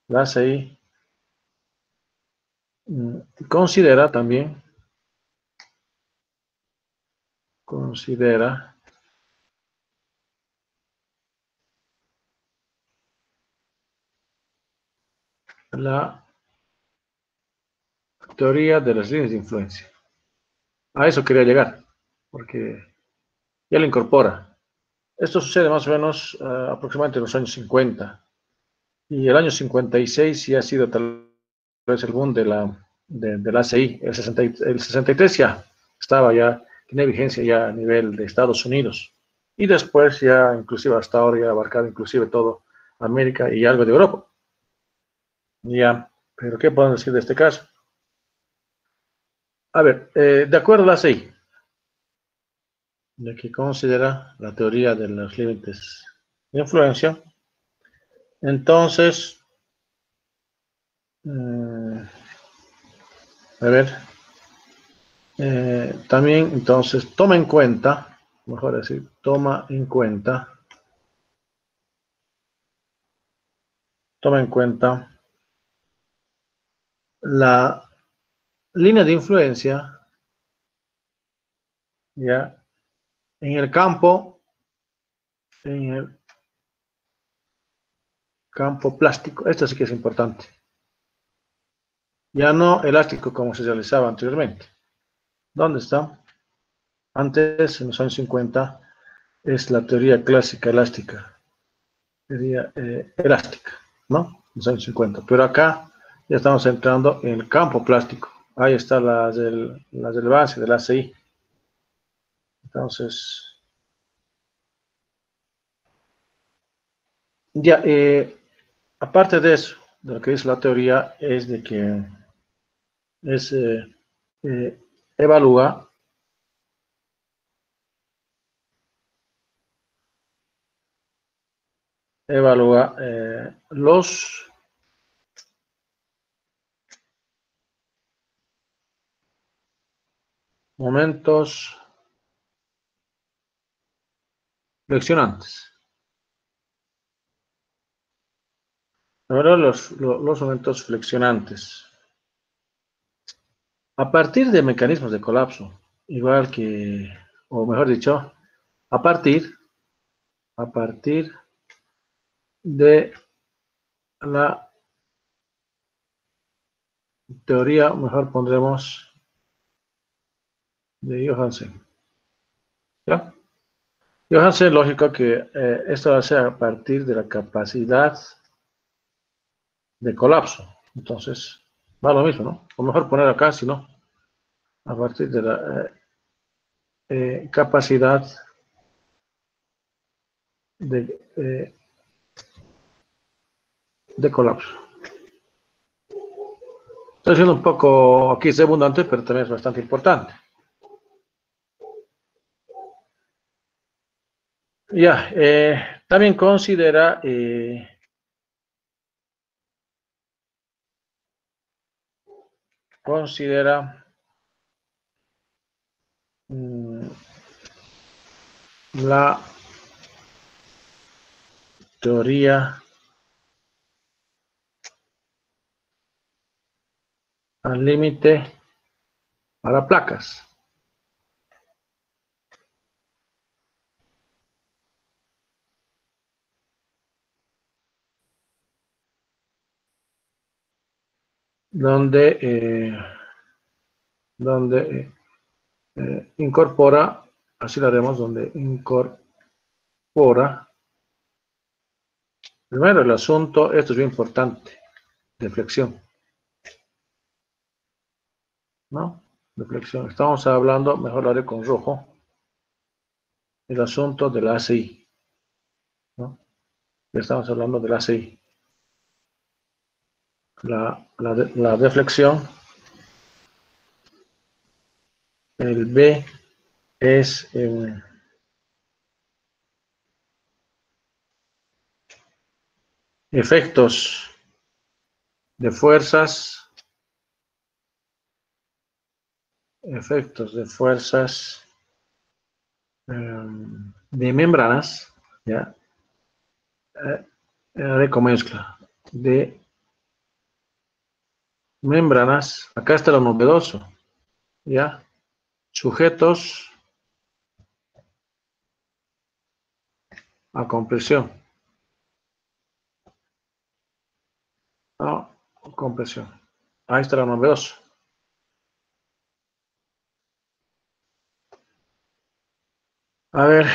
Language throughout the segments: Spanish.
La ACI considera también, la teoría de las líneas de influencia. A eso quería llegar, porque ya lo incorpora. Esto sucede más o menos aproximadamente en los años 50. Y el año 56 sí ha sido tal vez el boom de la ACI. El 63 ya estaba ya, tiene vigencia ya a nivel de Estados Unidos. Y después ya, inclusive hasta ahora, ya ha abarcado inclusive todo América y algo de Europa. Ya, pero ¿qué podemos decir de este caso? A ver, de acuerdo a la ACI, de que considera la teoría de los límites de influencia, entonces, a ver, también entonces toma en cuenta, mejor decir, toma en cuenta la línea de influencia ya en el en el campo plástico. Esto sí que es importante. Ya no elástico como se realizaba anteriormente. ¿Dónde está? Antes, en los años 50, es la teoría clásica elástica. Teoría elástica, ¿no? En los años 50. Pero acá ya estamos entrando en el campo plástico. Ahí está la relevancia de la ACI. Entonces, ya, aparte de eso, de lo que dice la teoría, es de que es, eh, evalúa, los momentos flexionantes. Ahora los momentos flexionantes. A partir de mecanismos de colapso, igual que, o mejor dicho, a partir, a partir de la teoría, mejor pondremos, de Johansen. ¿Ya? Johansen, lógico que esto va a ser a partir de la capacidad de colapso. Entonces, va lo mismo, ¿no? O mejor poner acá, si no, a partir de la capacidad de, de colapso. Estoy siendo un poco aquí es abundante, pero también es bastante importante. Ya, también considera la teoría al límite para placas, donde, donde incorpora, así lo haremos, donde incorpora, primero el asunto, esto es bien importante, de flexión, ¿no? De flexión. Estamos hablando, mejor lo haré con rojo, el asunto de la ACI, ¿no? Ya estamos hablando de la ACI. La deflexión, el B es efectos de fuerzas, de membranas, ¿ya? De con mayúscula, de membranas, acá está lo novedoso, ¿ya? Sujetos a compresión, ¿no? Compresión. Ahí está lo novedoso. A ver,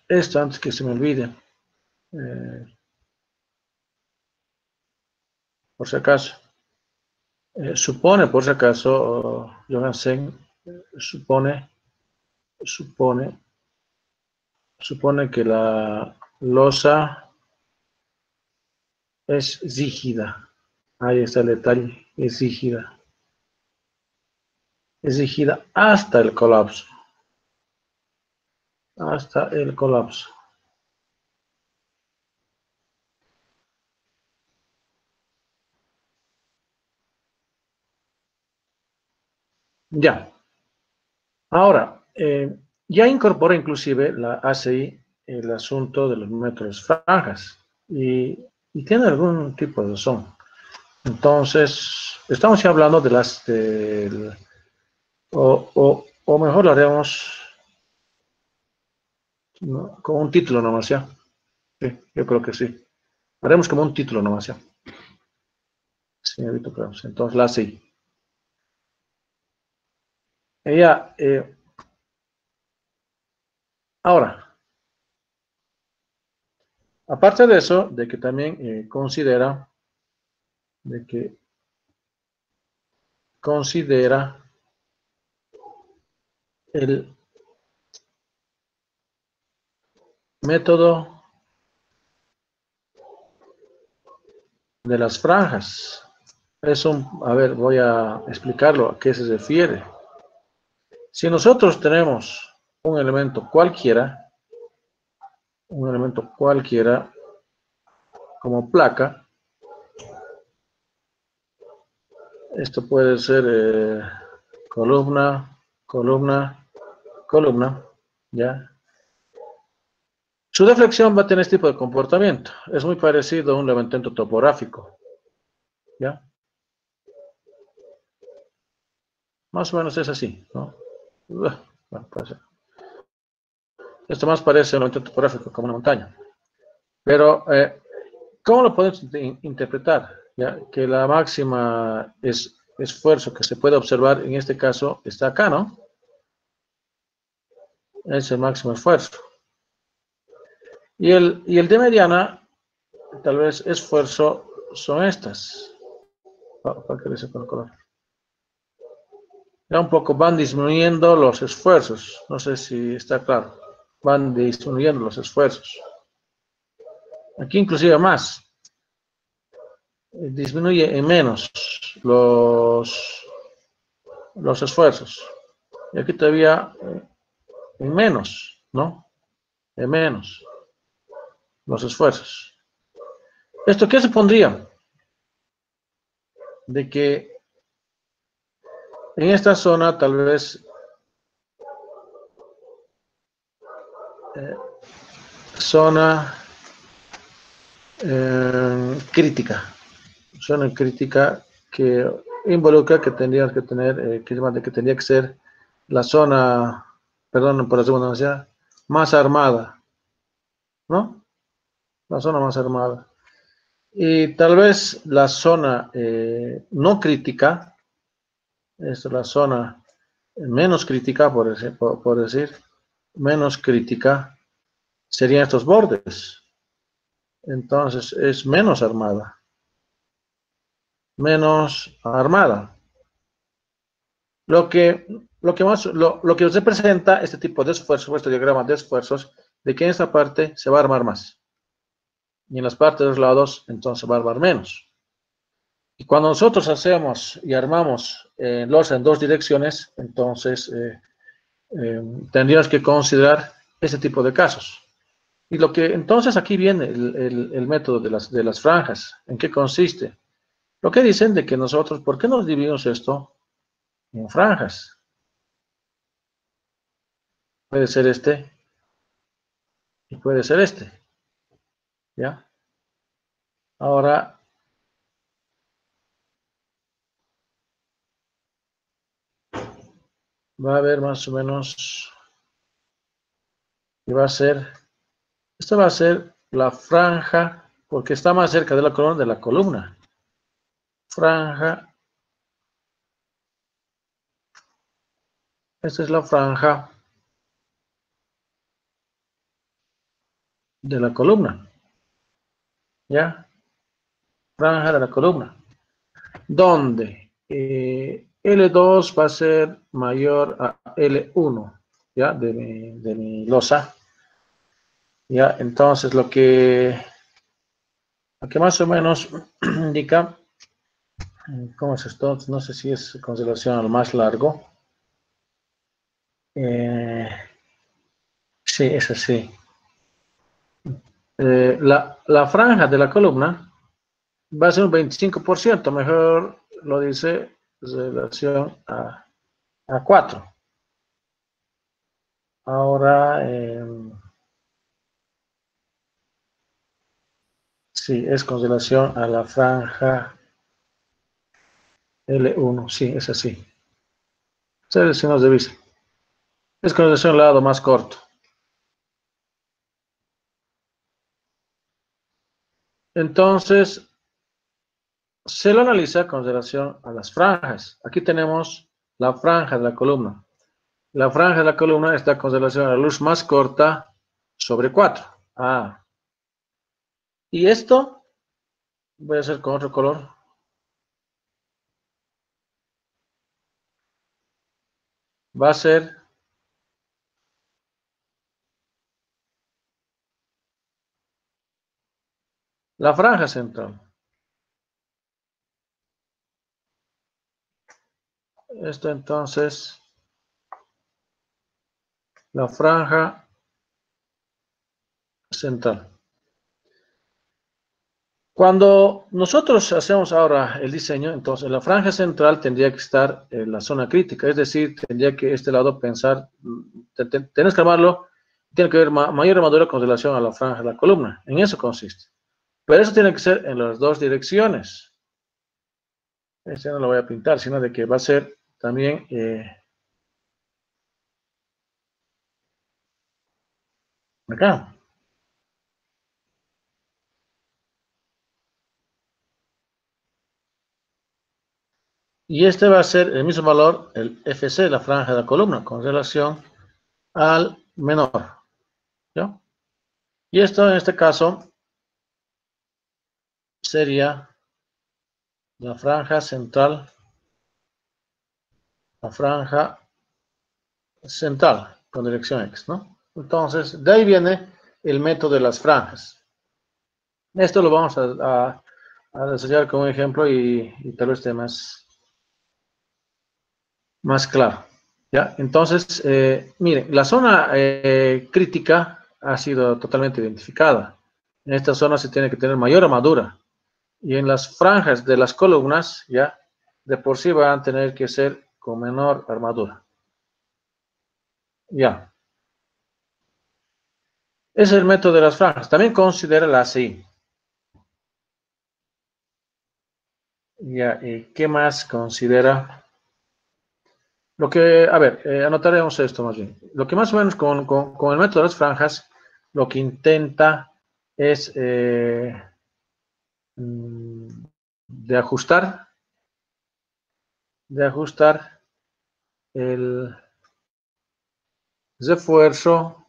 esto antes que se me olvide, por si acaso. Supone, por si acaso, Johansen, supone, supone, supone que la losa es rígida. Ahí está el detalle, es rígida. Es rígida hasta el colapso. Hasta el colapso. Ya. Ahora, ya incorpora inclusive la ACI el asunto de los métodos franjas y tiene algún tipo de razón. Entonces, estamos ya hablando de o mejor lo haremos, ¿no? Como un título nomás ya. Sí, yo creo que sí. Haremos como un título nomás ya. Señorito Kraus. Entonces, la ACI. Ella, ahora, aparte de eso, de que también de que considera el método de las franjas. A ver, voy a explicarlo a qué se refiere. Si nosotros tenemos un elemento cualquiera como placa, esto puede ser columna, columna, columna, ¿ya? Su deflexión va a tener este tipo de comportamiento. Es muy parecido a un levantamiento topográfico, ¿ya? Más o menos es así, ¿no? Bueno, pues, esto más parece un levantamiento topográfico como una montaña. Pero, ¿cómo lo podemos interpretar? ¿Ya? Que la máxima esfuerzo que se puede observar en este caso está acá, ¿no? Es el máximo esfuerzo. Y el de mediana, tal vez esfuerzo, son estas. ¿Para qué le sepa el color? Ya un poco van disminuyendo los esfuerzos. No sé si está claro. Van disminuyendo los esfuerzos. Aquí inclusive más. Disminuye en menos los esfuerzos. Y aquí todavía en menos, ¿no? En menos los esfuerzos. ¿Esto qué supondría? De que en esta zona tal vez eh, zona crítica, zona crítica que involucra que tendríamos que tener, que tendría que ser la zona, perdón por la redundancia, más armada, ¿no? La zona más armada. Y tal vez la zona no crítica, es la zona menos crítica, por decir, menos crítica, serían estos bordes. Entonces es menos armada. Menos armada. Lo que, lo que representa este tipo de esfuerzos, este diagrama de esfuerzos, de que en esta parte se va a armar más. Y en las partes de los lados, entonces va a armar menos. Y cuando nosotros hacemos y armamos losa en dos direcciones, entonces tendríamos que considerar ese tipo de casos. Y lo que entonces aquí viene el método de las franjas. ¿En qué consiste? Lo que dicen de que nosotros, ¿por qué nos dividimos esto en franjas? Puede ser este y puede ser este, ¿ya? Ahora, va a haber más o menos, y va a ser, esta va a ser la franja, porque está más cerca de la columna. Franja, esta es la franja de la columna, ¿ya? Franja de la columna, donde L2 va a ser mayor a L1, ¿ya? De mi losa. Ya, entonces lo que más o menos indica, ¿cómo es esto? No sé si es con relación al más largo. Sí, es así. La franja de la columna va a ser un 25%, mejor lo dice en relación a 4. Ahora, sí, es con relación a la franja L1, sí, es así. Ustedes si nos divisen. Es con relación al lado más corto. Entonces, se lo analiza con relación a las franjas. Aquí tenemos la franja de la columna. La franja de la columna está con relación a la luz más corta sobre 4. Ah. Y esto, voy a hacer con otro color. Va a ser la franja central. Esto entonces, la franja central. Cuando nosotros hacemos ahora el diseño, entonces la franja central tendría que estar en la zona crítica, es decir, tendría que este lado pensar, tenés que armarlo, tiene que haber mayor armadura con relación a la franja de la columna, en eso consiste. Pero eso tiene que ser en las dos direcciones. Este no lo voy a pintar, sino de que va a ser también acá. Y este va a ser el mismo valor, el FC, la franja de la columna, con relación al menor. ¿Ya? Y esto en este caso sería la franja central, la franja central con dirección X, ¿no? Entonces, de ahí viene el método de las franjas. Esto lo vamos a desarrollar como ejemplo y tal vez esté más claro. ¿Ya? Entonces, miren, la zona crítica ha sido totalmente identificada. En esta zona se tiene que tener mayor armadura. Y en las franjas de las columnas, ya, de por sí van a tener que ser con menor armadura. Ya. Ese es el método de las franjas. También considera la ACI. Ya, ¿y qué más considera? Lo que, a ver, anotaremos esto más bien. Lo que más o menos con el método de las franjas, lo que intenta es de ajustar el refuerzo,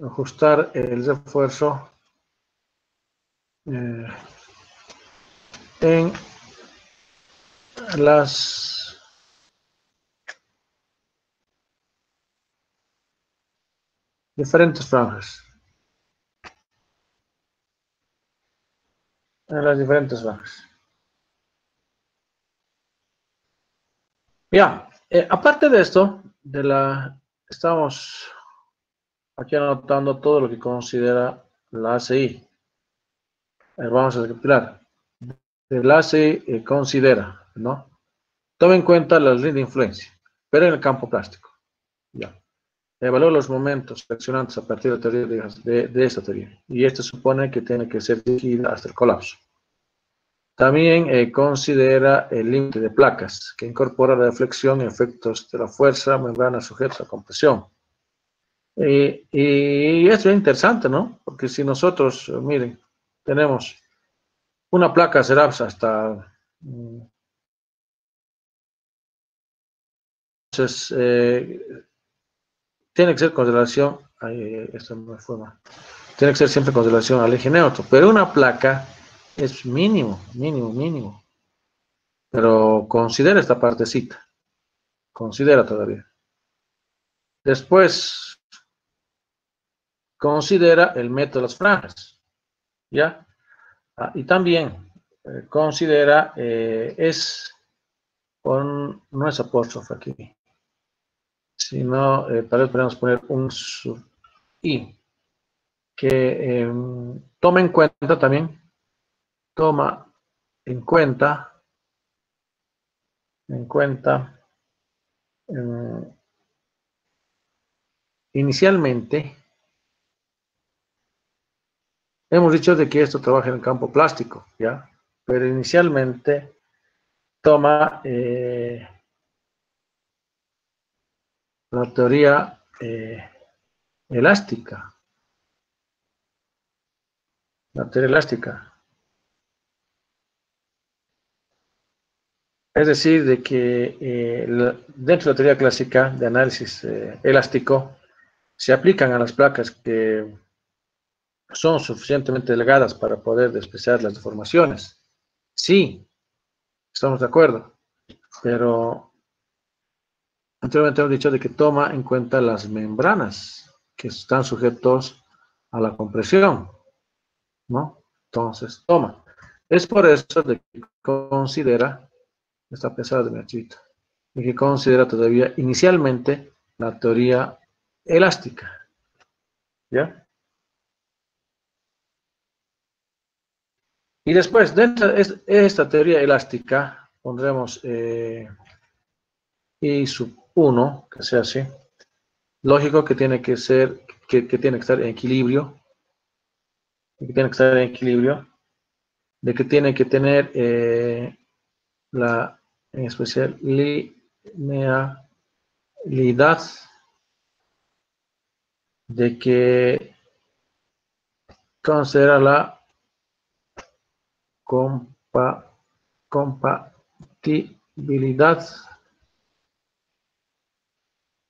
ajustar el refuerzo en las diferentes franjas. En las diferentes franjas. Ya, aparte de esto, estamos aquí anotando todo lo que considera la ACI. Vamos a recapitular. La ACI considera, ¿no? Toma en cuenta la línea de influencia, pero en el campo plástico. Ya. evalúa los momentos reaccionantes a partir de la teoría de esta teoría. Y esto supone que tiene que ser dirigida hasta el colapso. También considera el límite de placas, que incorpora la deflexión y efectos de la fuerza membrana sujeta a compresión. Y esto es interesante, ¿no? Porque si nosotros, miren, tenemos una placa CERAPS hasta... Entonces, tiene que ser consideración... esto no fue mal. Tiene que ser siempre consideración al eje neutro, pero una placa es mínimo. Pero considera esta partecita. Considera todavía. Después, considera el método de las franjas. ¿Ya? Y también considera, no es apóstrofe aquí, sino tal vez podemos poner un sub i, que toma en cuenta también, inicialmente, hemos dicho de que esto trabaja en el campo plástico, ¿ya? Pero inicialmente toma la teoría elástica. La teoría elástica. Es decir, de que dentro de la teoría clásica de análisis elástico se aplican a las placas que son suficientemente delgadas para poder despreciar las deformaciones. Sí, estamos de acuerdo, pero anteriormente hemos dicho de que toma en cuenta las membranas que están sujetos a la compresión, ¿no? Entonces, toma. Es por eso de que considera, está pesada de mi archivito, de que considera todavía inicialmente la teoría elástica, ¿ya? Y después, dentro de esta teoría elástica, pondremos I sub 1, que sea así. Lógico que tiene que ser, que tiene que estar en equilibrio, de que tiene que tener en especial, linealidad, de que considera la compatibilidad,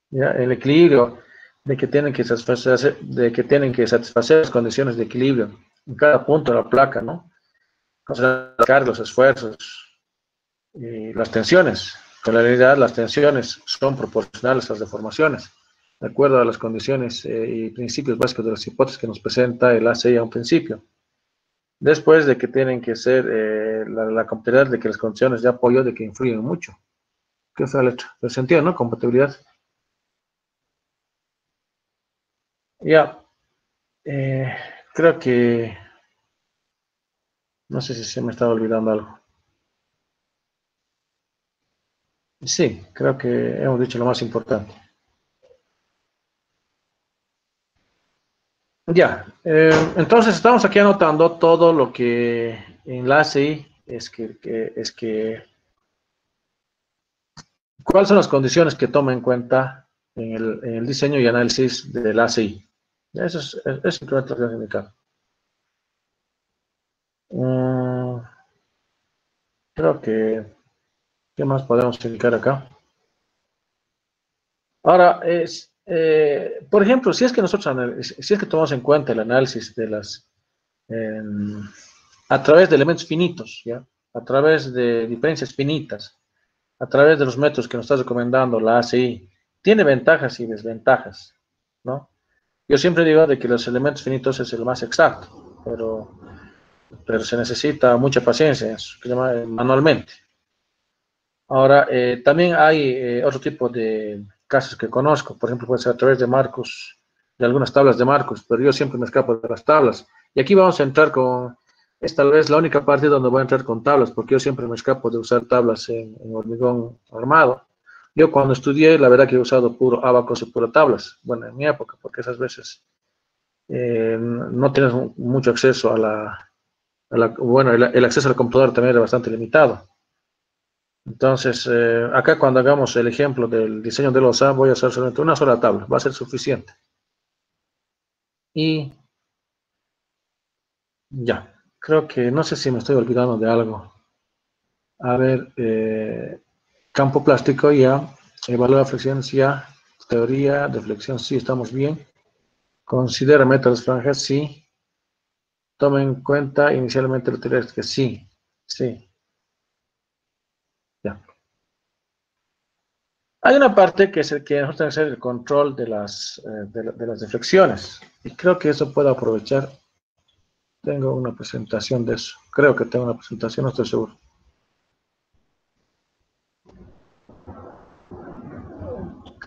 ¿ya? El equilibrio, de que tienen que satisfacer las condiciones de equilibrio en cada punto de la placa, ¿no? Considerar las cargas, los esfuerzos y las tensiones. En realidad, las tensiones son proporcionales a las deformaciones, de acuerdo a las condiciones y principios básicos de las hipótesis que nos presenta el ACI a un principio. Después de que tienen que ser la compatibilidad, de que las condiciones de apoyo de que influyen mucho. ¿Qué fue la letra? El sentido, ¿no? Compatibilidad. Ya. Creo que... No sé si se me estaba olvidando algo. Sí, creo que hemos dicho lo más importante. Ya, entonces estamos aquí anotando todo lo que en la ACI es que ¿cuáles son las condiciones que toma en cuenta en el diseño y análisis del ACI? Eso es simplemente lo que voy a indicar. Creo que, ¿qué más podemos indicar acá? Ahora, por ejemplo, si es que tomamos en cuenta el análisis de a través de elementos finitos, ¿ya? A través de diferencias finitas, a través de los métodos que nos está recomendando la ACI, tiene ventajas y desventajas, ¿no? Yo siempre digo de que los elementos finitos es el más exacto, pero se necesita mucha paciencia manualmente. Ahora, también hay otro tipo de casos que conozco, por ejemplo, puede ser a través de marcos, de algunas tablas de marcos, pero yo siempre me escapo de las tablas. Y aquí vamos a entrar es tal vez la única parte donde voy a entrar con tablas, porque yo siempre me escapo de usar tablas en hormigón armado, Yo cuando estudié, la verdad que he usado puro abacos y puro tablas. Bueno, en mi época, porque esas veces no tienes mucho acceso bueno, el acceso al computador también era bastante limitado. Entonces, acá cuando hagamos el ejemplo del diseño de losa, voy a usar solamente una sola tabla, va a ser suficiente. Y ya, creo que no sé si me estoy olvidando de algo. A ver, campo plástico ya, evaluar flexión ya, teoría de flexión sí, estamos bien. Considera métodos franjas sí. Toma en cuenta inicialmente la teoría que sí, sí, ya. Hay una parte que es el que nosotros tenemos que hacer el control de las deflexiones. Y creo que eso puedo aprovechar. Tengo una presentación de eso. Creo que tengo una presentación, no estoy seguro.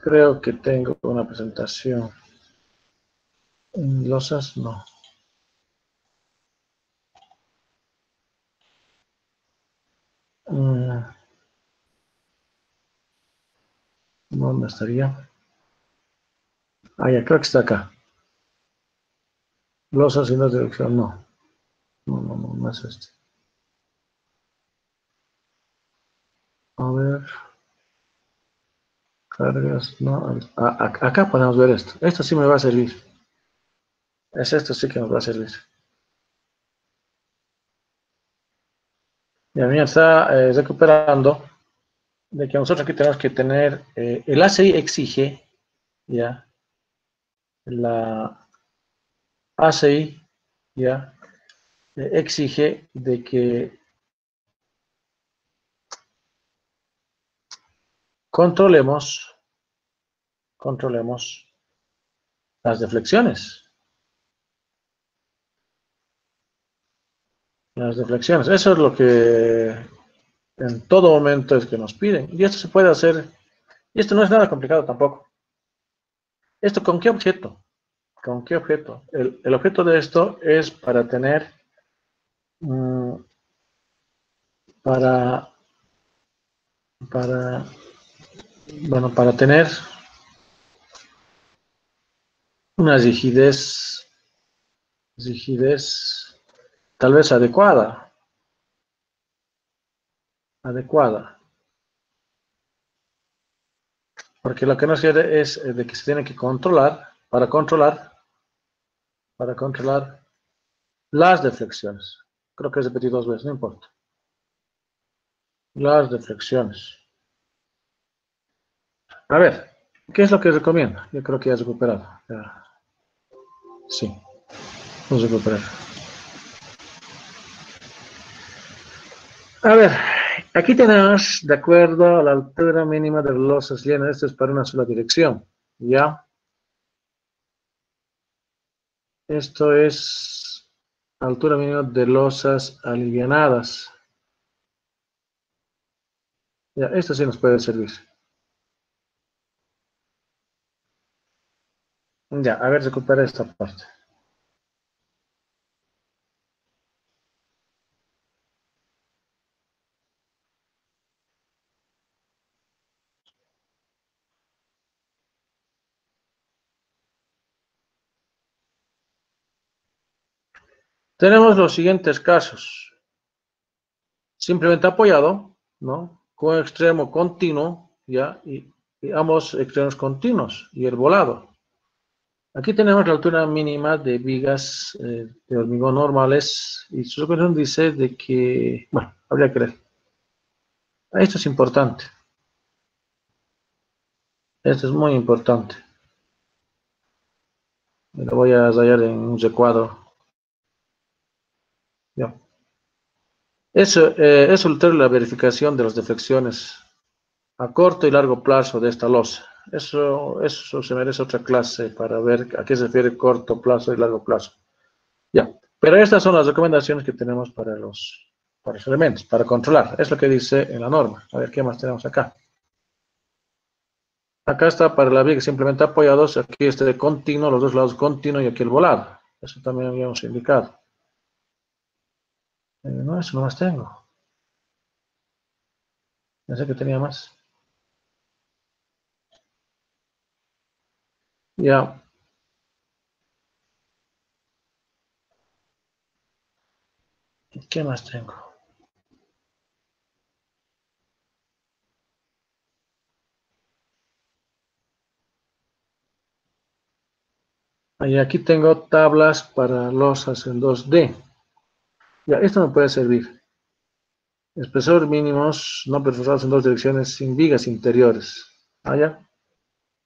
Creo que tengo una presentación. En losas, no. ¿Dónde estaría? Ah, ya, creo que está acá. Losas y no dirección, no. No es este. A ver. Cargas, no. Acá podemos ver esto. Esto sí me va a servir. Es esto sí que nos va a servir. Y a mí está recuperando de que nosotros aquí tenemos que tener, el ACI exige, ya, la ACI, ya, exige de que controlemos las deflexiones. Las deflexiones. Eso es lo que en todo momento es que nos piden. Y esto se puede hacer, y esto no es nada complicado tampoco. ¿Esto con qué objeto? ¿Con qué objeto? El objeto de esto es para tener, mmm, para, para, bueno, para tener una rigidez tal vez adecuada. Porque lo que nos quiere es de que se tiene que controlar, para controlar las deflexiones. Creo que es repetido 2 veces, no importa. Las deflexiones. A ver, ¿qué es lo que recomienda? Yo creo que ya has recuperado. Ya. Sí, vamos a recuperar. A ver, aquí tenemos, de acuerdo a la altura mínima de los losas llenas, esto es para una sola dirección, ¿ya? Esto es altura mínima de losas alivianadas. Ya, esto sí nos puede servir. Ya, a ver, recupera esta parte. Tenemos los siguientes casos. Simplemente apoyado, ¿no? Con extremo continuo, ¿ya? Y ambos extremos continuos y el volado. Aquí tenemos la altura mínima de vigas de hormigón normales y su recomendación dice de que, bueno, habría que ver. Esto es importante. Esto es muy importante. Lo voy a rayar en un recuadro. Ya. Eso es la verificación de las deflexiones a corto y largo plazo de esta losa. Eso se merece otra clase para ver a qué se refiere corto plazo y largo plazo. Ya, pero estas son las recomendaciones que tenemos para los elementos, para controlar. Es lo que dice en la norma. A ver, ¿qué más tenemos acá? Acá está para la viga simplemente apoyados. Aquí este continuo, los dos lados continuo y aquí el volado. Eso también habíamos indicado. No, eso no más tengo. Pensé que tenía más. Ya. ¿Qué más tengo? Y aquí tengo tablas para losas en 2D. Ya, esto me puede servir. Espesor mínimos no perforados en dos direcciones sin vigas interiores. Ya.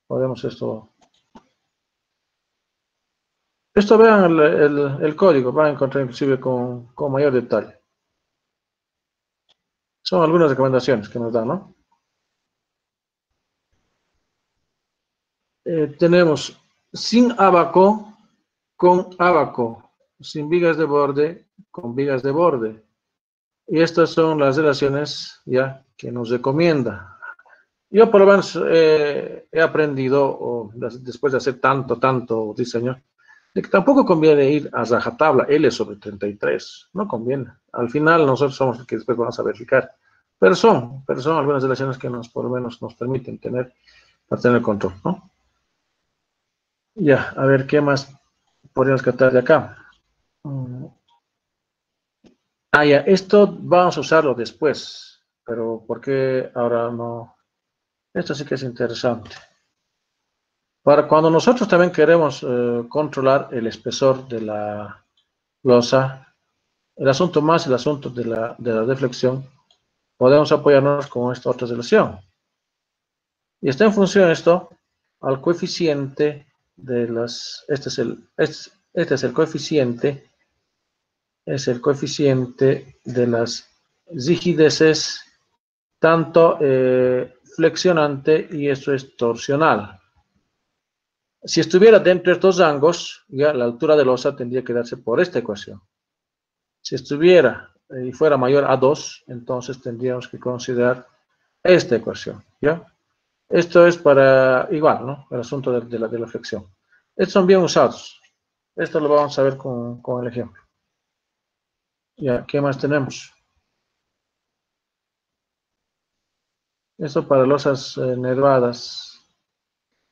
Podemos esto. Esto vean el código, van a encontrar inclusive con mayor detalle. Son algunas recomendaciones que nos dan, ¿no? Tenemos sin abaco, con abaco, sin vigas de borde, con vigas de borde. Y estas son las relaciones ya que nos recomienda. Yo por lo menos he aprendido, después de hacer tanto diseño, de que tampoco conviene ir a rajatabla L sobre 33. No conviene. Al final nosotros somos los que después vamos a verificar. Pero son algunas relaciones que por lo menos nos permiten tener, para tener control, ¿no? Ya, a ver, ¿qué más podríamos tratar de acá? Ya, esto vamos a usarlo después, pero ¿por qué ahora no? Esto sí que es interesante. Para cuando nosotros también queremos controlar el espesor de la losa, el asunto más el asunto de la deflexión, podemos apoyarnos con esta otra relación. Y está en función esto al coeficiente de las, este es el coeficiente de las rigideces, tanto flexionante y esto es torsional. Si estuviera dentro de estos rangos, ya la altura de losa tendría que darse por esta ecuación. Si estuviera y fuera mayor a 2, entonces tendríamos que considerar esta ecuación, ¿ya? Esto es para, igual, ¿no? El asunto de la flexión. Estos son bien usados. Esto lo vamos a ver con el ejemplo. Ya, ¿qué más tenemos? Esto para losas nervadas.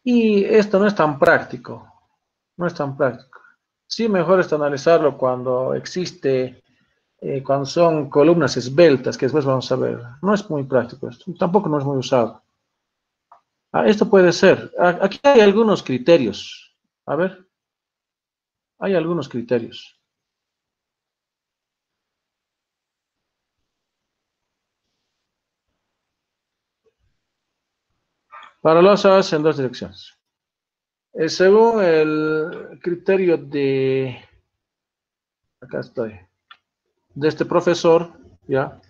Y esto no es tan práctico. No es tan práctico. Sí, mejor es analizarlo cuando existe, cuando son columnas esbeltas, que después vamos a ver. No es muy práctico esto. Tampoco no es muy usado. Esto puede ser. Aquí hay algunos criterios. A ver. Hay algunos criterios. Para losas en dos direcciones. Según el criterio de, acá estoy, de este profesor, ya,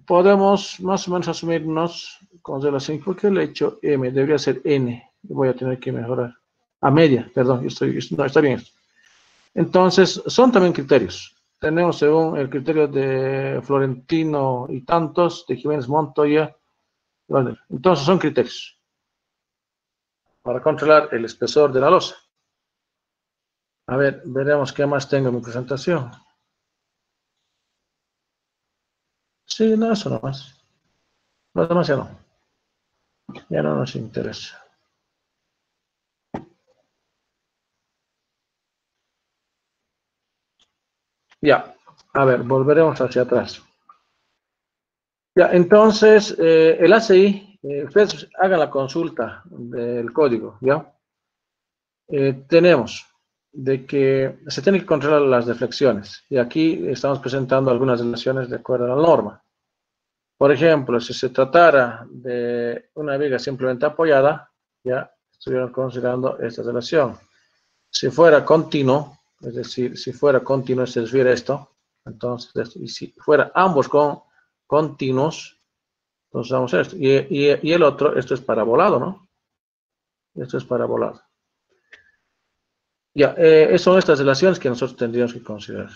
podemos más o menos asumirnos con relación, ¿por qué le he hecho M? Debería ser N, voy a tener que mejorar. A media, perdón, no, está bien. Entonces, son también criterios. Tenemos según el criterio de Florentino y tantos, de Jiménez Montoya, vale. Entonces son criterios para controlar el espesor de la losa. A ver, veremos qué más tengo en mi presentación. Sí, no, eso nomás. Lo demás ya no. Ya no nos interesa. Ya, a ver, volveremos hacia atrás. Ya, entonces, el ACI, ustedes hagan la consulta del código, ¿ya? Tenemos de que se tienen que controlar las deflexiones. Y aquí estamos presentando algunas relaciones de acuerdo a la norma. Por ejemplo, si se tratara de una viga simplemente apoyada, ya estuvieron considerando esta relación. Si fuera continuo, es decir, si fuera continuo se refiere a esto, entonces, y si fuera ambos continuos, entonces vamos a esto. Y el otro, esto es parabolado, ¿no? Esto es parabolado. Ya, son estas relaciones que nosotros tendríamos que considerar.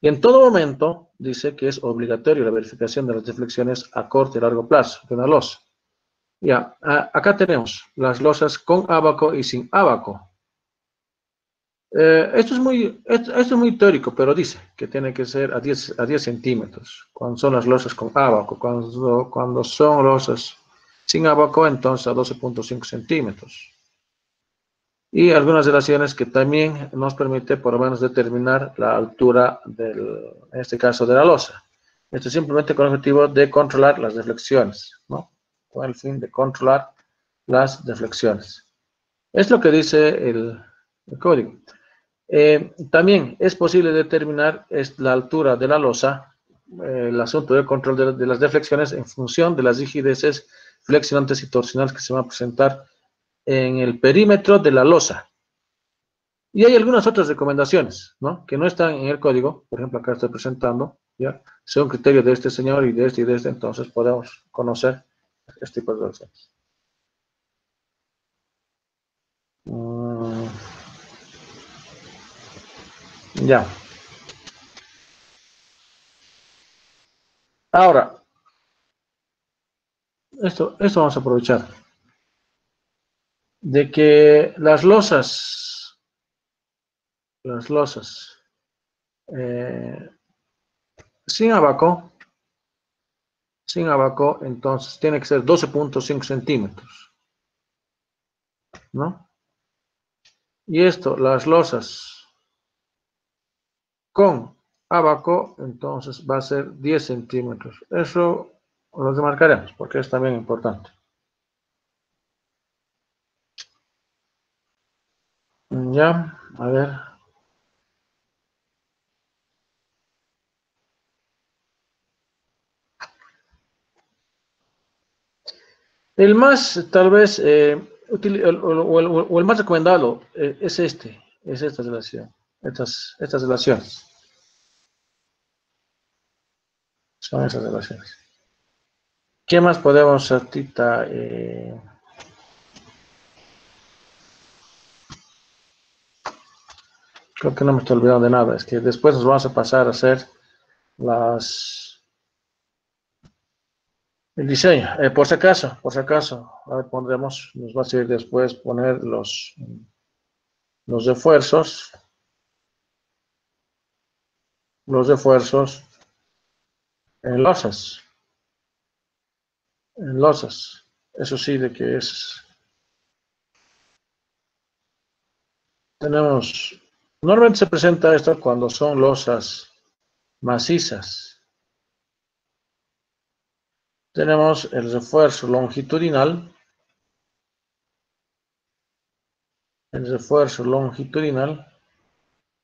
Y en todo momento dice que es obligatorio la verificación de las deflexiones a corto y largo plazo de una losa. Ya, acá tenemos las losas con ábaco y sin ábaco. Esto es muy teórico, pero dice que tiene que ser a 10 centímetros cuando son las losas con ábaco. Cuando son losas sin ábaco, entonces a 12.5 centímetros. y algunas relaciones que también nos permite por lo menos determinar la altura en este caso de la losa. Esto simplemente con el objetivo de controlar las deflexiones, ¿no? Con el fin de controlar las deflexiones. Es lo que dice el código. También es posible determinar la altura de la losa, el asunto del control de las deflexiones en función de las rigideces flexionantes y torsionales que se van a presentar en el perímetro de la losa. Y hay algunas otras recomendaciones, ¿no? Que no están en el código, por ejemplo, acá estoy presentando, ¿ya? Según criterio de este señor y de este, entonces podemos conocer este tipo de relaciones. Ya. Ahora, esto vamos a aprovechar de que las losas, eh, sin abaco, entonces tiene que ser 12.5 centímetros, ¿no? Y esto, las losas con abaco, entonces va a ser 10 centímetros. Eso lo remarcaremos porque es también importante. Ya, a ver. El más, tal vez, o el más recomendado es esta relación, estas relaciones. Son esas relaciones. ¿Qué más podemos, Tita? Creo que no me estoy olvidando de nada. Es que después nos vamos a pasar a hacer el diseño. Por si acaso, a ver, pondremos, nos va a servir después poner los refuerzos. Los refuerzos en losas. En losas. Eso sí, de que es. Tenemos. Normalmente se presenta esto cuando son losas macizas. Tenemos el refuerzo longitudinal. El refuerzo longitudinal.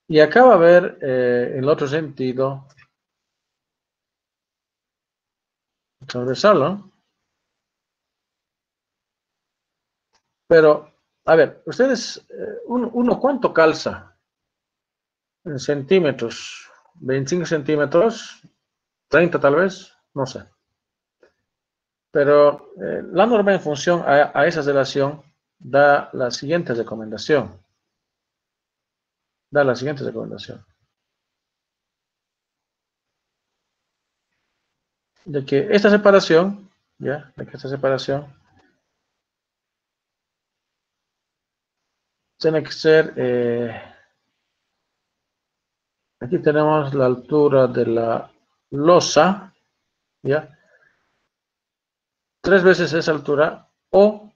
Y acá va a haber, en el otro sentido, transversal, ¿no? Pero, a ver, ustedes, uno ¿cuánto calza? En centímetros, 25 centímetros, 30 tal vez, no sé. Pero la norma en función a esa relación da la siguiente recomendación. De que esta separación, ¿ya? De que esta separación tiene que ser, aquí tenemos la altura de la losa, ¿ya? 3 veces esa altura o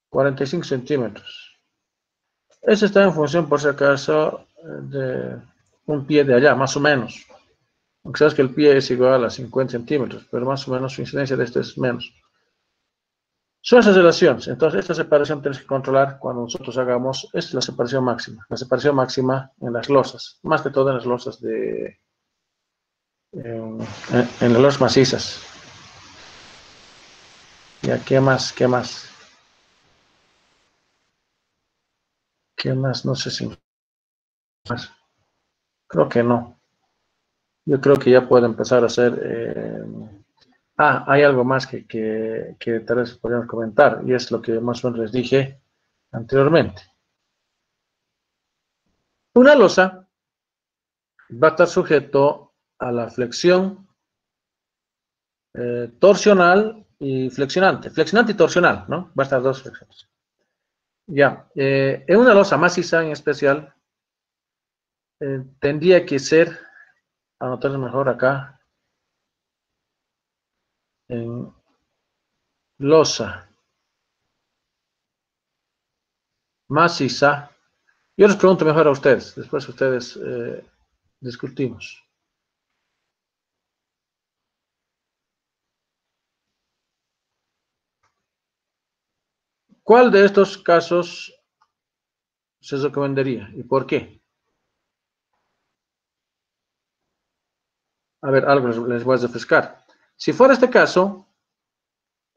45 centímetros. Eso está en función, por si acaso, de un pie de allá, más o menos. Aunque sabes que el pie es igual a 50 centímetros, pero más o menos su incidencia de este es menos. Son esas relaciones. Entonces, esta separación tienes que controlar cuando nosotros hagamos, esta es la separación máxima. La separación máxima en las losas, más que todo en las losas en las losas macizas. Ya, ¿qué más? ¿Qué más? ¿Qué más? No sé si más. Creo que no. Yo creo que ya puedo empezar a hacer. Hay algo más que tal vez podríamos comentar, y es lo que más o menos les dije anteriormente. Una losa va a estar sujeto a la flexión torsional y flexionante. Flexionante y torsional, ¿no? Va a estar dos flexiones. Ya. En una losa maciza en especial, tendría que ser, anotarlo mejor acá, en losa maciza. Yo les pregunto mejor a ustedes, después ustedes discutimos. ¿Cuál de estos casos se recomendaría y por qué? A ver, algo les voy a refrescar. Si fuera este caso,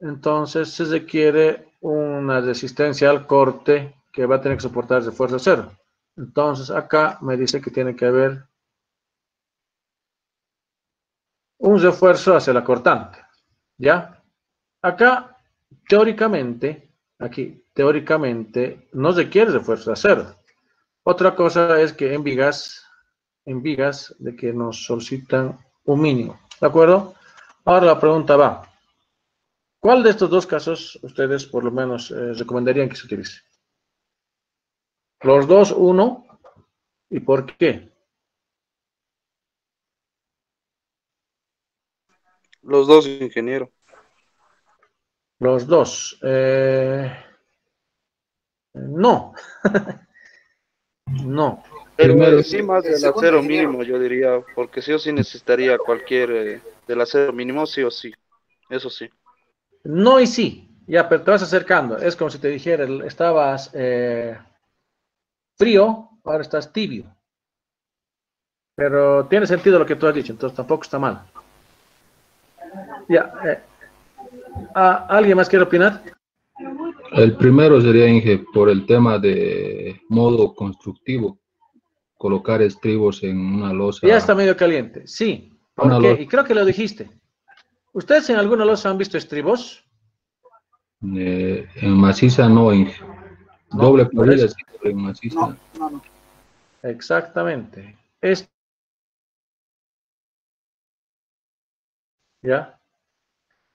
entonces se requiere una resistencia al corte que va a tener que soportar de fuerza cero. Entonces acá me dice que tiene que haber un refuerzo hacia la cortante, ¿ya? Acá, teóricamente, no requiere refuerzo cero. Otra cosa es que en vigas, de que nos solicitan un mínimo, ¿de acuerdo? Ahora la pregunta va, ¿cuál de estos dos casos ustedes por lo menos recomendarían que se utilice? Los dos, uno, ¿y por qué? Los dos, ingeniero. Los dos. No, no. Pero Primero, sí más del acero mínimo, yo diría, porque sí o sí necesitaría cualquier del acero mínimo, sí o sí. Eso sí. No y sí. Ya, pero te vas acercando. Es como si te dijera, estabas frío, ahora estás tibio. Pero tiene sentido lo que tú has dicho, entonces tampoco está mal. Ya, ¿alguien más quiere opinar? el primero sería, Inge, por el tema de modo constructivo, colocar estribos en Ya está losa, medio caliente. Sí. ¿Por una qué? losa Y creo que lo dijiste. ¿Ustedes en alguna losa han visto estribos? en maciza, no, Inge. Doble No, por parrilla, eso. sí, pero en maciza. Exactamente. ¿Ya?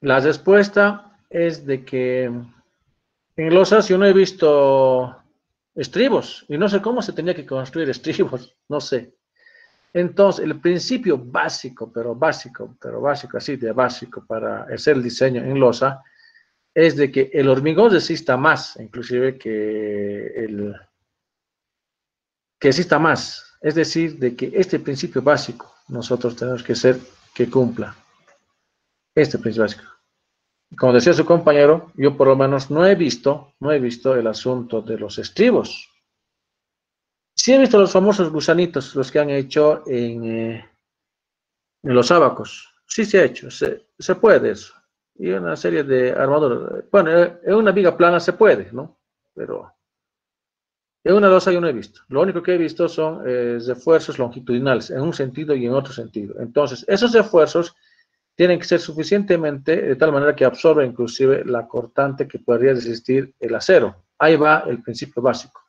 La respuesta es de que en losas yo no he visto estribos y no sé cómo se tenía que construir estribos, no sé. Entonces, el principio básico, pero básico, así de básico para hacer el diseño en losa, es de que el hormigón resista más, inclusive que exista más. Es decir, de que este principio básico nosotros tenemos que ser que cumpla. Este principio básico. Como decía su compañero, yo por lo menos no he visto el asunto de los estribos. Sí he visto los famosos gusanitos, los que han hecho en los ábacos. Sí se ha hecho, se puede eso. Y una serie de armaduras. Bueno, en una viga plana se puede, ¿no? Pero en una losa yo no he visto. Lo único que he visto son refuerzos longitudinales, en un sentido y en otro sentido. Entonces, esos refuerzos tienen que ser suficientemente, de tal manera que absorba inclusive la cortante que podría resistir el acero. Ahí va el principio básico.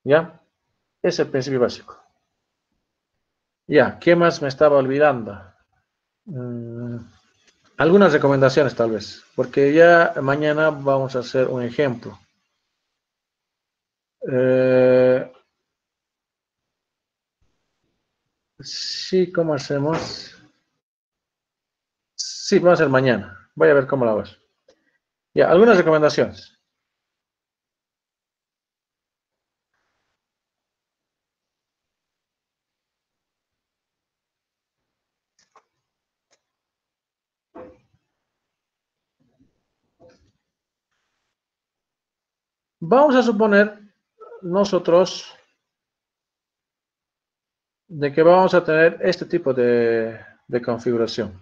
¿Ya? Es el principio básico. Ya, ¿qué más me estaba olvidando? Mm, algunas recomendaciones tal vez, porque ya mañana vamos a hacer un ejemplo. Sí, ¿cómo hacemos? Sí, vamos a hacer mañana. Voy a ver cómo la vas. Ya, algunas recomendaciones. Vamos a suponer nosotros de que vamos a tener este tipo de configuración.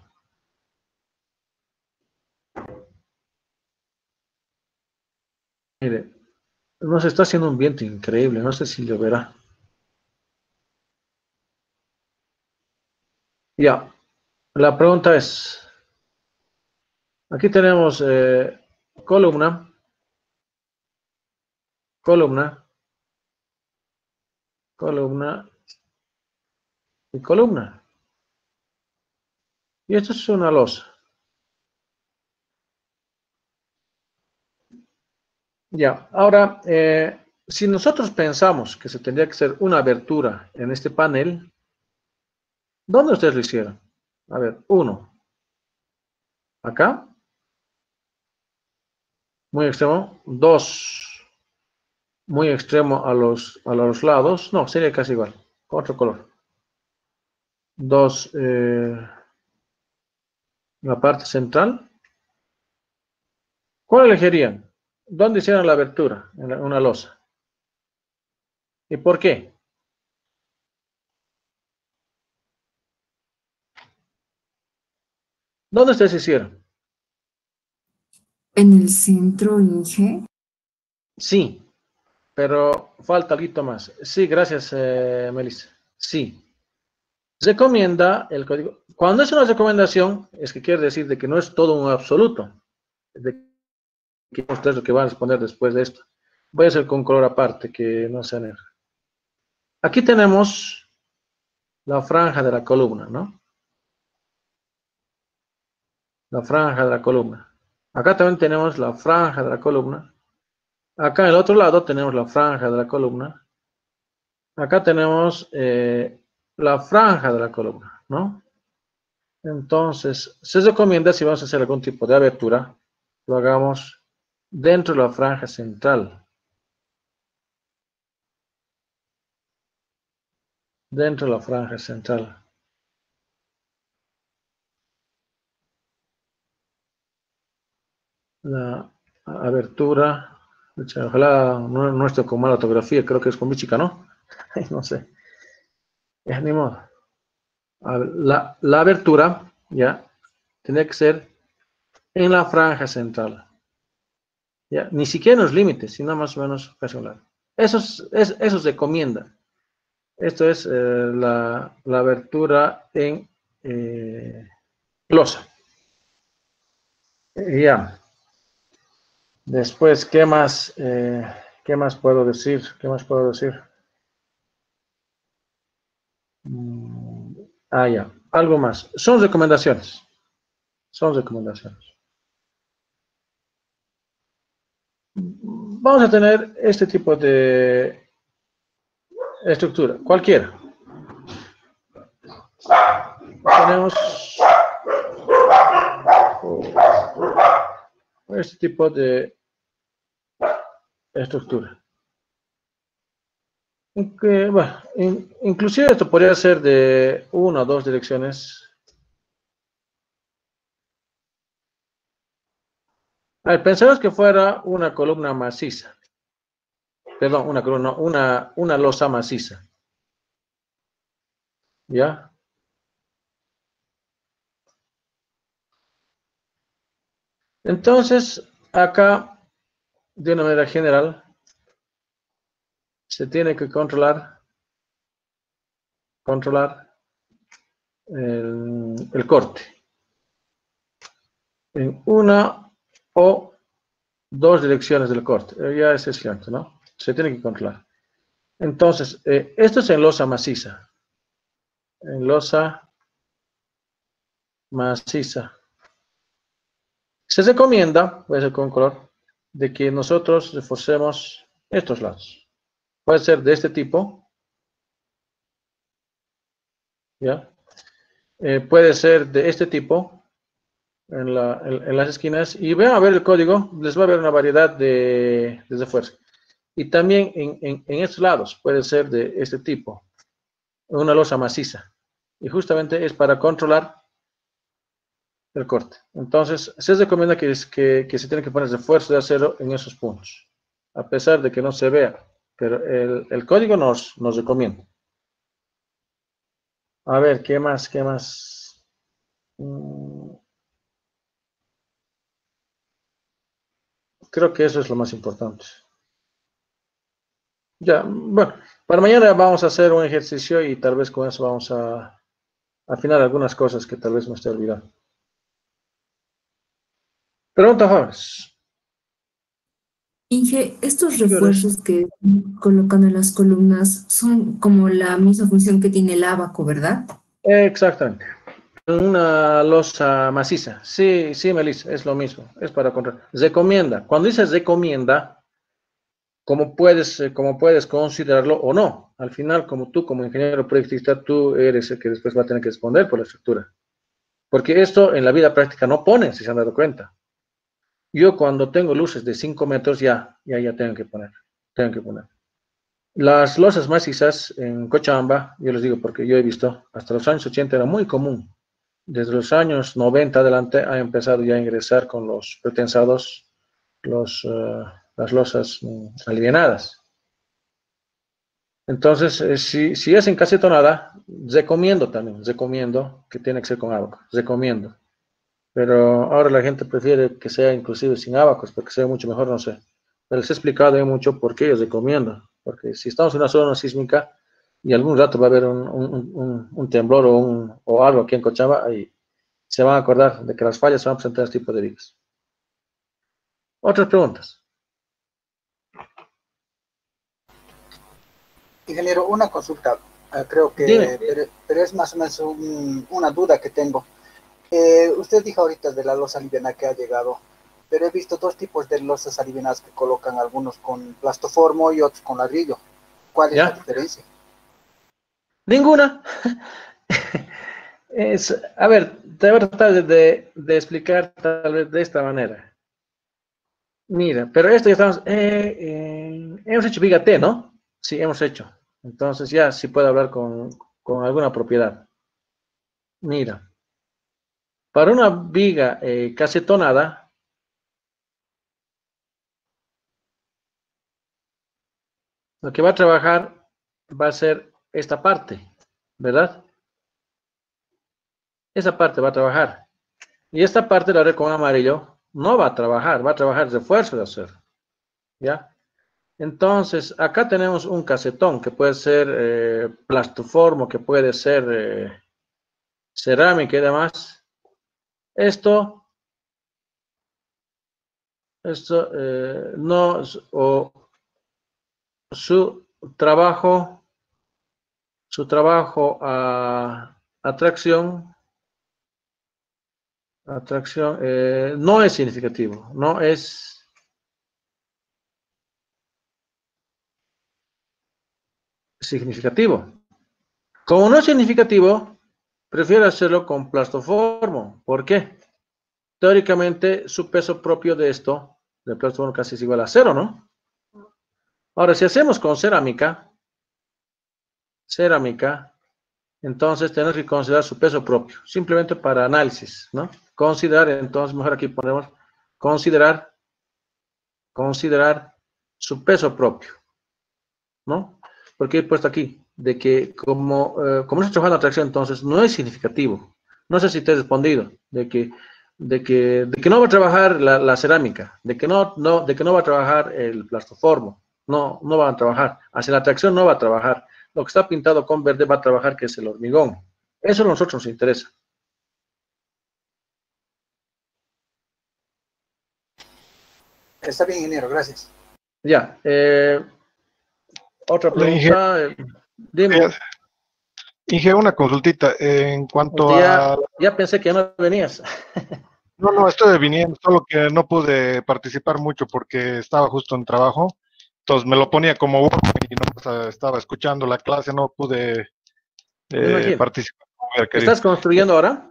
Mire, nos está haciendo un viento increíble, no sé si lo verá. Ya, la pregunta es, aquí tenemos columna, columna, columna y columna. Y esto es una losa. Ya, ahora, si nosotros pensamos que se tendría que hacer una abertura en este panel, ¿dónde ustedes lo hicieron? A ver, uno, acá, muy extremo, 2 muy extremo a los lados, no, sería casi igual, con otro color. 2 la parte central. ¿Cuál elegirían? ¿Dónde hicieron la abertura? En una losa. ¿Y por qué? ¿Dónde ustedes hicieron? En el centro, Inge. Sí, pero falta algo más. Sí, gracias, Melissa. Sí. Recomienda el código. Cuando es una recomendación, es que quiere decir de que no es todo un absoluto. De que ustedes lo que van a responder después de esto. Voy a hacer con color aparte, que no sea negro. Aquí tenemos la franja de la columna, ¿no? La franja de la columna. Acá también tenemos la franja de la columna. Acá en el otro lado tenemos la franja de la columna. Acá tenemos la franja de la columna, ¿no? Entonces, se recomienda, si vamos a hacer algún tipo de abertura, lo hagamos dentro de la franja central. Dentro de la franja central. La abertura, ojalá no esté con mala ortografía, creo que es con mi chica, ¿no? No sé. Ni modo. La abertura, ya, tiene que ser en la franja central. Ya, ni siquiera en los límites, sino más o menos casi a un lado. Eso se recomienda. Esto es la abertura en losa. Ya. Después, ¿qué más puedo decir? ¿Qué más puedo decir? Ya. Algo más. Son recomendaciones. Son recomendaciones. Vamos a tener este tipo de estructura, cualquiera. Tenemos este tipo de estructura. Bueno, inclusive esto podría ser de 1 o 2 direcciones. A ver, pensemos que fuera una columna maciza. Perdón, una columna, una losa maciza. ¿Ya? Entonces, acá, de una manera general, se tiene que controlar el corte. En 1 o 2 direcciones del corte. Ya es cierto, ¿no? Se tiene que controlar. Entonces, esto es en losa maciza. En losa maciza. Se recomienda, voy a hacer con color, de que nosotros reforcemos estos lados. Puede ser de este tipo. ¿Ya? Puede ser de este tipo, en las esquinas. Y vean a ver el código, les va a ver una variedad de refuerzos. Y también en estos lados, puede ser de este tipo, una losa maciza. Y justamente es para controlar el corte. Entonces, se recomienda que se tiene que poner refuerzo de acero en esos puntos, a pesar de que no se vea, pero el código nos recomienda. A ver, ¿qué más? Creo que eso es lo más importante. Ya, bueno, para mañana vamos a hacer un ejercicio y tal vez con eso vamos a afinar algunas cosas que tal vez me esté olvidando. Pregunta, Jóvenes. Inge, estos refuerzos que colocan en las columnas son como la misma función que tiene el ábaco, ¿verdad? Exactamente. Una losa maciza. Sí, Melissa, es lo mismo. Es para controlar. Recomienda. Cuando dices recomienda, ¿cómo puedes considerarlo o no? Al final, como ingeniero proyectista, tú eres el que después va a tener que responder por la estructura. Porque esto en la vida práctica no pone, si se han dado cuenta. Yo cuando tengo luces de 5 metros ya tengo que poner. Las losas macizas en Cochabamba, yo les digo porque yo he visto, hasta los años 80 era muy común. Desde los años 90 adelante ha empezado ya a ingresar con los pretensados las losas alivianadas. Entonces, si es en casetonada, recomiendo que tiene que ser con abaco, recomiendo. Pero ahora la gente prefiere que sea inclusive sin abacos, porque sea mucho mejor, no sé. Pero les he explicado ya mucho por qué yo recomiendo. Porque si estamos en una zona sísmica y algún rato va a haber un temblor o algo aquí en Cochabamba, y se van a acordar de que las fallas se van a presentar este tipo de vigas. Otras preguntas. Ingeniero, una consulta, creo que, pero es más o menos una duda que tengo. Usted dijo ahorita de la losa liviana que ha llegado, pero he visto dos tipos de losas alivianas que colocan, algunos con plastoformo y otros con ladrillo. ¿Cuál es la diferencia? Ninguna. A ver, te voy a tratar de explicar tal vez de esta manera. Mira, pero esto ya estamos, hemos hecho viga T, ¿no? Sí, hemos hecho. Entonces ya sí puedo hablar con alguna propiedad. Mira, para una viga casetonada, lo que va a trabajar va a ser esta parte, ¿verdad? Esa parte va a trabajar. Y esta parte, la red con amarillo, no va a trabajar refuerzo de acero, ¿ya? Entonces, acá tenemos un casetón que puede ser plastoformo, que puede ser cerámica y demás. Esto no, o su trabajo a atracción no es significativo, no es significativo. Como no es significativo, prefiero hacerlo con plastoformo. ¿Por qué? Teóricamente, su peso propio de esto, del plastoformo, casi es igual a 0, ¿no? Ahora, si hacemos con cerámica, entonces tenemos que considerar su peso propio, simplemente para análisis, ¿no? Considerar, entonces, mejor aquí ponemos, considerar su peso propio, ¿no? Porque he puesto aquí, de que como no estoy trabajando atracción, entonces no es significativo. No sé si te he respondido, de que no va a trabajar la cerámica, de que no va a trabajar el plastoformo, no va a trabajar. Hacia la atracción no va a trabajar. Lo que está pintado con verde va a trabajar, que es el hormigón. Eso a nosotros nos interesa. Está bien, ingeniero, gracias. Ya. Otra pregunta. Dime. Inge, una consultita en cuanto Ya pensé que ya no venías. No, estoy viniendo, solo que no pude participar mucho porque estaba justo en trabajo. Entonces me lo ponía como uno y no estaba escuchando la clase, no pude participar. ¿Estás construyendo ahora?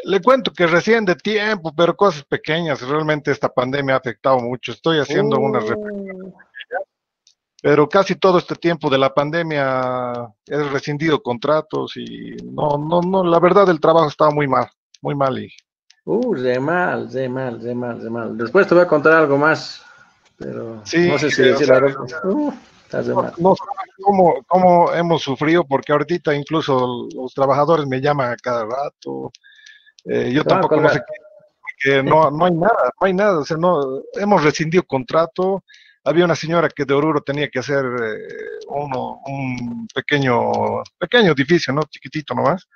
Le cuento que recién de tiempo, pero cosas pequeñas. Realmente esta pandemia ha afectado mucho. Estoy haciendo unas reflexiones, pero casi todo este tiempo de la pandemia he rescindido contratos y no, la verdad el trabajo estaba muy mal y... de mal. Después te voy a contar algo más, pero sí, no sé si decir la verdad. No sabes cómo hemos sufrido, porque ahorita incluso los trabajadores me llaman a cada rato. Yo tampoco no sé qué, no hay nada, o sea, no, hemos rescindido contrato. Había una señora que de Oruro tenía que hacer un pequeño edificio, ¿no? Chiquitito nomás.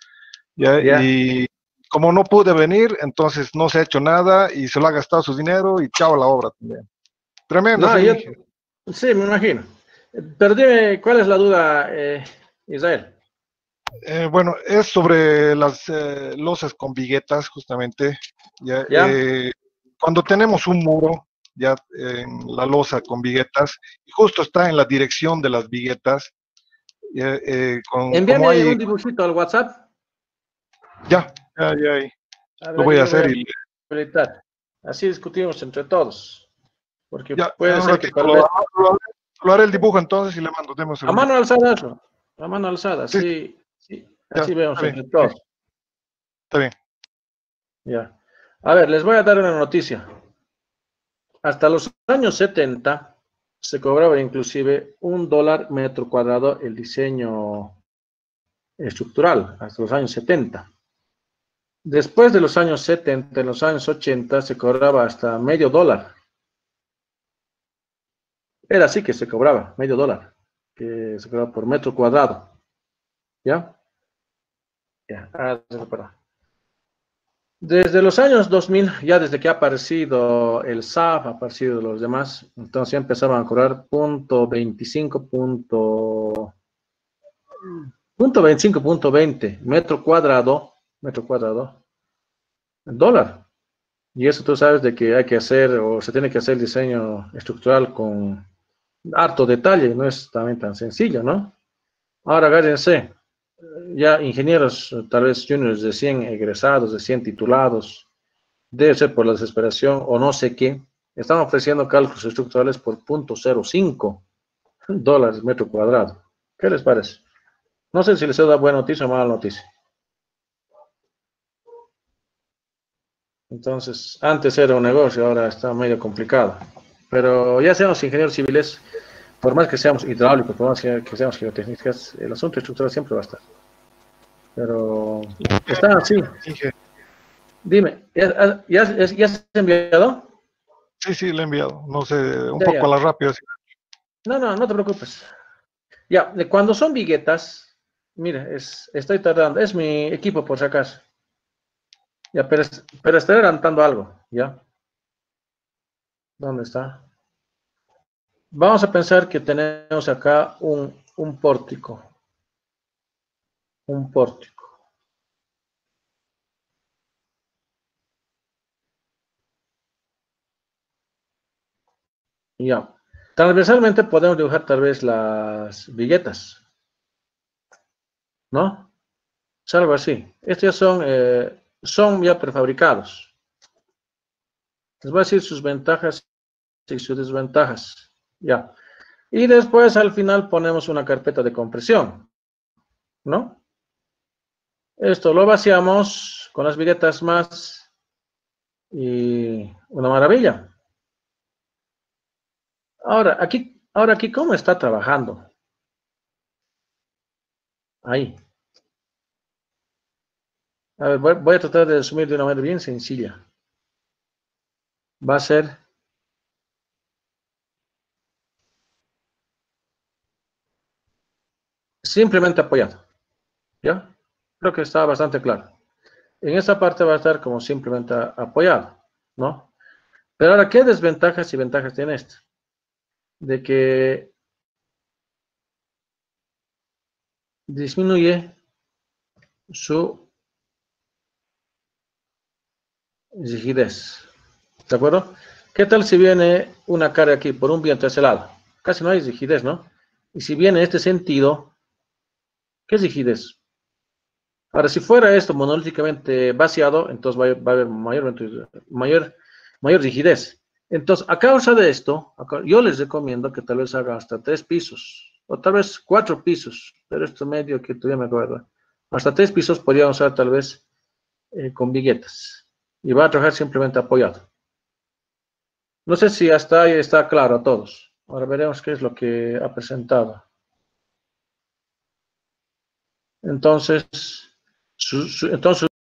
Y como no pude venir, entonces no se ha hecho nada y se lo ha gastado su dinero y chao la obra también. Tremendo. Sí, me imagino. Pero dime, ¿cuál es la duda, Israel? Bueno, es sobre las losas con viguetas, justamente. Cuando tenemos un muro, ya en la losa con viguetas, y justo está en la dirección de las viguetas. Envíame un dibujito al WhatsApp. Ya. Lo voy a hacer. Así discutimos entre todos. Porque ya, puede ser que tal lo, vez... lo haré el dibujo entonces y le mando. Deme un A segundo. mano alzada eso. A mano alzada, Sí, sí. Sí, ya, así vemos está bien, entre todos. está bien. Ya. A ver, les voy a dar una noticia. Hasta los años 70 se cobraba inclusive $1 metro cuadrado el diseño estructural, hasta los años 70. Después de los años 70, en los años 80, se cobraba hasta $0.50. Era así que se cobraba, $0.50, que se cobraba por metro cuadrado. ¿Ya? Ya, perdón. Desde los años 2000, ya desde que ha aparecido el SAF, ha aparecido los demás, entonces ya empezaban a cobrar .25.20 metro cuadrado, $1. Y eso tú sabes de que hay que hacer, o se tiene que hacer diseño estructural con harto detalle, no es también tan sencillo, ¿no? Ahora agárrense, ya ingenieros, tal vez juniors de 100 egresados, de 100 titulados, debe ser por la desesperación o no sé qué, están ofreciendo cálculos estructurales por $0.05 metro cuadrado. ¿Qué les parece? No sé si les he dado buena noticia o mala noticia. Entonces, antes era un negocio, ahora está medio complicado. Pero ya seamos ingenieros civiles, por más que seamos hidráulicos, por más que seamos geotécnicas, el asunto estructural siempre va a estar. Pero está así. Dime, ¿ya has enviado? Sí, le he enviado. No sé, un poco a la rápida. No te preocupes. Ya, cuando son viguetas, mire, estoy tardando, es mi equipo por si acaso. Ya, pero estoy adelantando algo, ¿ya? ¿Dónde está? Vamos a pensar que tenemos acá un pórtico. Un pórtico. Ya. Transversalmente podemos dibujar tal vez las viguetas, ¿no? Es algo así. Estos son ya prefabricados. Les voy a decir sus ventajas y sus desventajas. Ya. Y después al final ponemos una carpeta de compresión, ¿no? Esto lo vaciamos con las viguetas más y una maravilla. Ahora aquí, ¿cómo está trabajando? Ahí. A ver, voy a tratar de resumir de una manera bien sencilla. Va a ser simplemente apoyado. ¿Ya? Creo que está bastante claro. En esta parte va a estar como simplemente apoyado, ¿no? Pero ahora, ¿qué desventajas y ventajas tiene esto? De que disminuye su rigidez. ¿De acuerdo? ¿Qué tal si viene una carga aquí por un viento hacia el lado? Casi no hay rigidez, ¿no? Y si viene en este sentido, ¿qué es rigidez? Ahora, si fuera esto monolíticamente vaciado, entonces va a haber mayor rigidez. Entonces, a causa de esto, yo les recomiendo que tal vez hagan hasta 3 pisos, o tal vez 4 pisos, pero esto medio que todavía me acuerdo. Hasta 3 pisos podrían usar tal vez con viguetas. Y va a trabajar simplemente apoyado. No sé si hasta ahí está claro a todos. Ahora veremos qué es lo que ha presentado. Entonces,